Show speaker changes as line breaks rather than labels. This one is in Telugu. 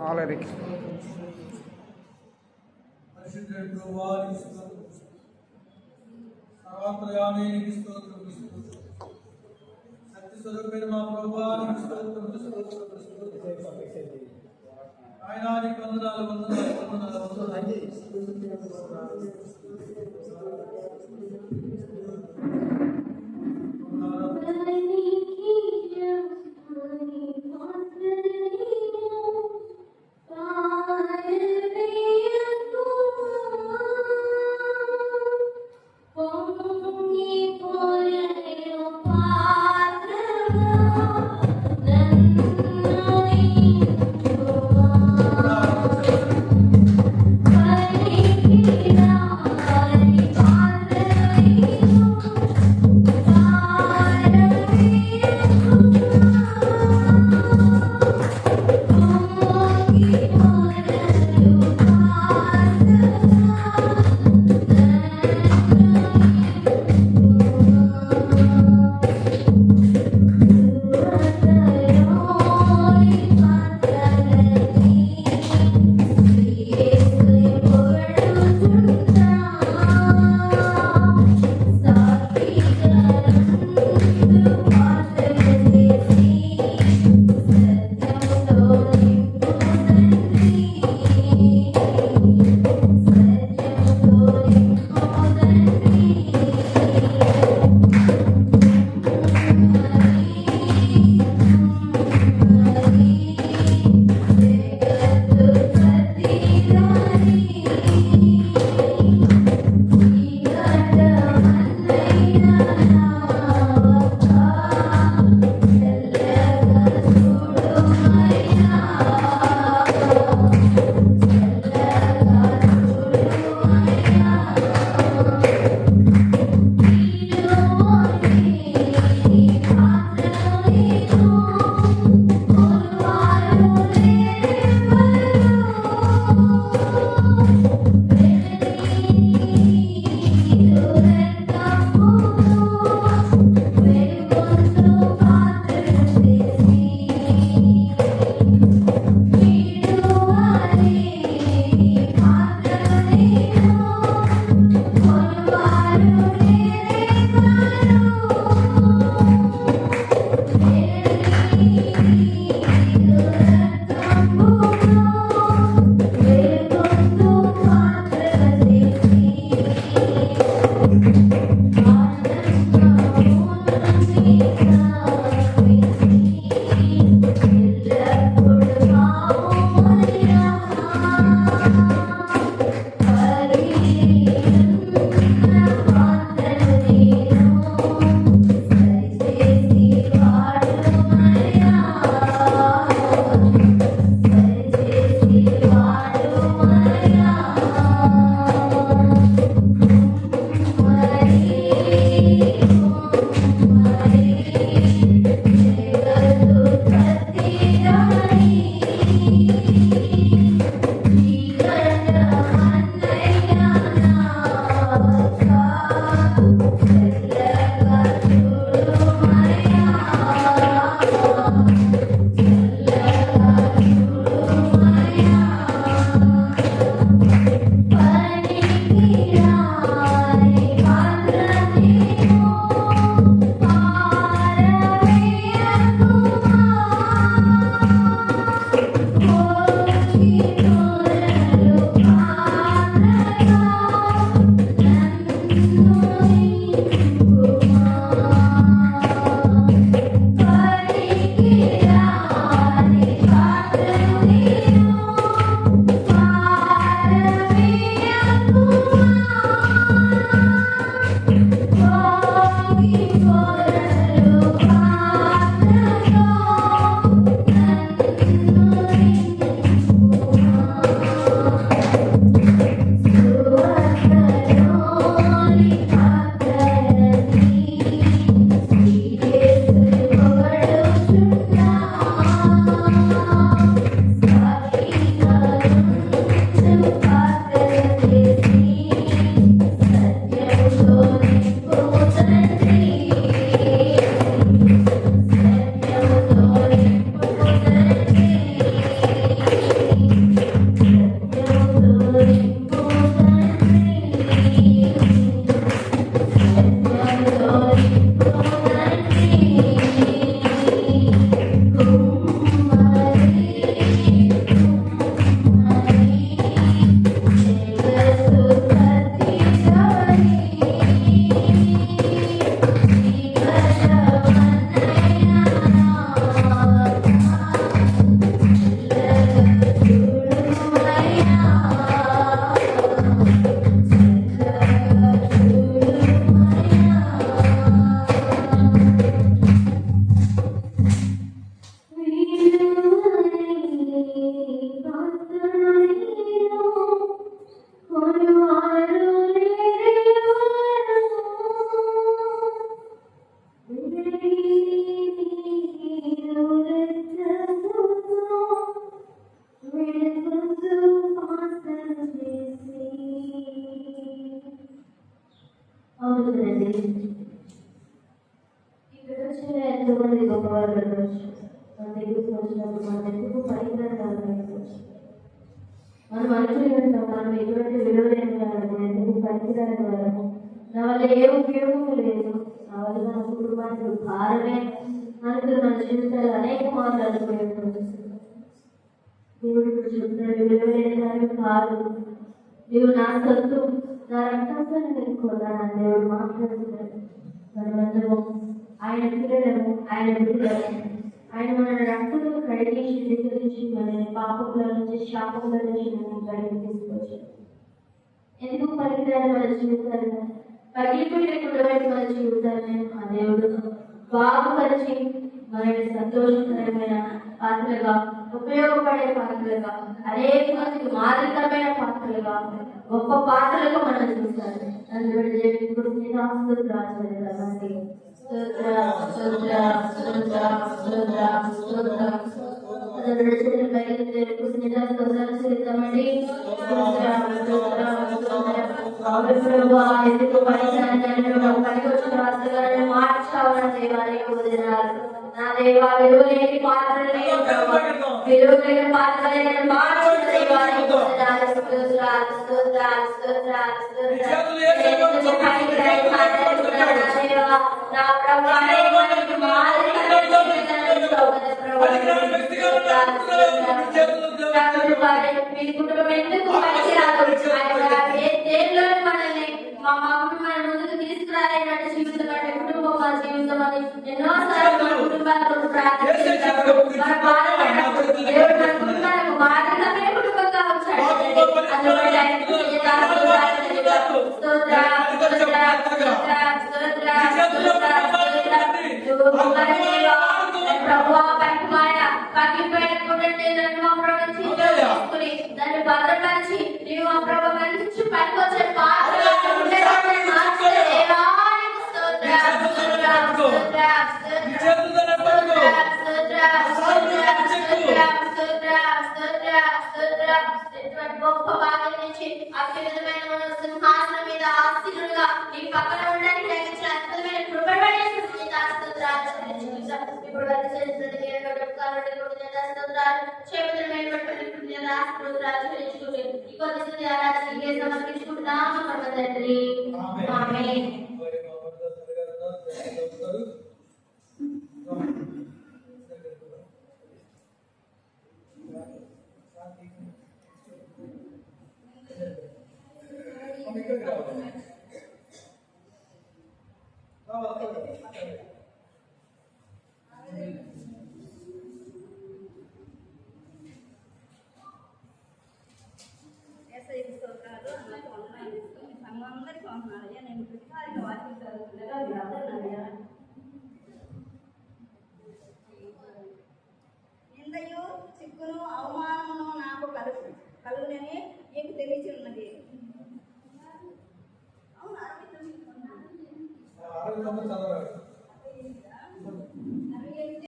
ఆలరికి
సర్వాంతర్యామినికి స్తోత్రం సత్య స్వరూపమైన మా ప్రభువానికి స్తోత్రం ఆయన నీకు వందనాలు వందనాలు వందనాలు
మంది గొప్పవారు వెళ్ళవచ్చు. మన దగ్గరికి వచ్చినప్పుడు మనం ఎందుకు పనికిరాని వెళ్ళవచ్చు. మనం మనుషులు ఉంటాం, మనం ఎటువంటి విలువలేని వాళ్ళము, ఎందుకు పనికిరాని వాళ్ళము, నా వల్ల ఏ ఉపయోగము లేదు, నా వల్ల మన కుటుంబానికి భారమే మనకు మన జీవితాలు అనేక మాట్లాడుకుంటున్నాం. దేవుడు ఇప్పుడు చెప్తున్నాడు, విలువలేని దాన్ని కాదు, నీవు నా సొత్తు, నా రక్తంతో నేను కొన్నాను. దేవుడు మాట్లాడుతున్నాడు. మనమందరము ఆయన పిల్లలము, ఆయన బిడ్డలము. ఆయన మన రక్తంలో కడిగి శుద్ధీకరించి మనల్ని పాపముల నుంచి శాపముల నుంచి బయటకు తీసుకొచ్చాడు. ఎందుకు పనికిరాని మన జీవితాలను పగిలిపోయిన కుటుంబానికి మన జీవితాలను ఆ దేవుడు బాగుపరిచి మనకి సంతోషకరమైన పాత్రలుగా, ఉపయోగపడే పాత్రలుగా, అనేక మందికి మాదిరికరమైన పాత్రలుగా, గొప్ప పాత్రలుగా మనం చూస్తారు. అందువల్ల దేవుడు రాజు మార్చాలని నా దేవా విలువలేని పాత్రలే విలువలేని పాత్రలే మార్చిన దేవానికి నా ప్రభువానికి మీ కుటుంబం ఎందుకు పనికిరాదు, దేనిలో మనల్ని మా కుటుంబాన్ని ముందుకు తీసుకురాలేనట్టు జీవితం అంటే కుటుంబం మా జీవితం అని ఎన్నోసార్లు మన కుటుంబాలతో ప్రార్థించారు. మన బాధపడ్డప్పుడు దేవుడు మన కుటుంబాలకు మాదిరిగానే కుటుంబంగా వచ్చాడు. అందువల్ల దాన్ని భద్రపరిచి నీవు మా ప్రభు మంచి పనికొచ్చే గొప్ప భాగం నుంచి అత్యున్నతమైన సింహాసనం మీద ఆశీనులుగా నీ పక్కన ఉండడానికి తగ్గించిన అద్భుతమైన కృపణేశ్వరుడు ఇప్పుడు సమర్పించుకుంటున్నాము పరమ తండ్రి. ఆమేన్.
నిందయు చిక్కును అవమానమును నాకు కలుగునని నీకు తెలిసి ఉన్నది.
చదవాలి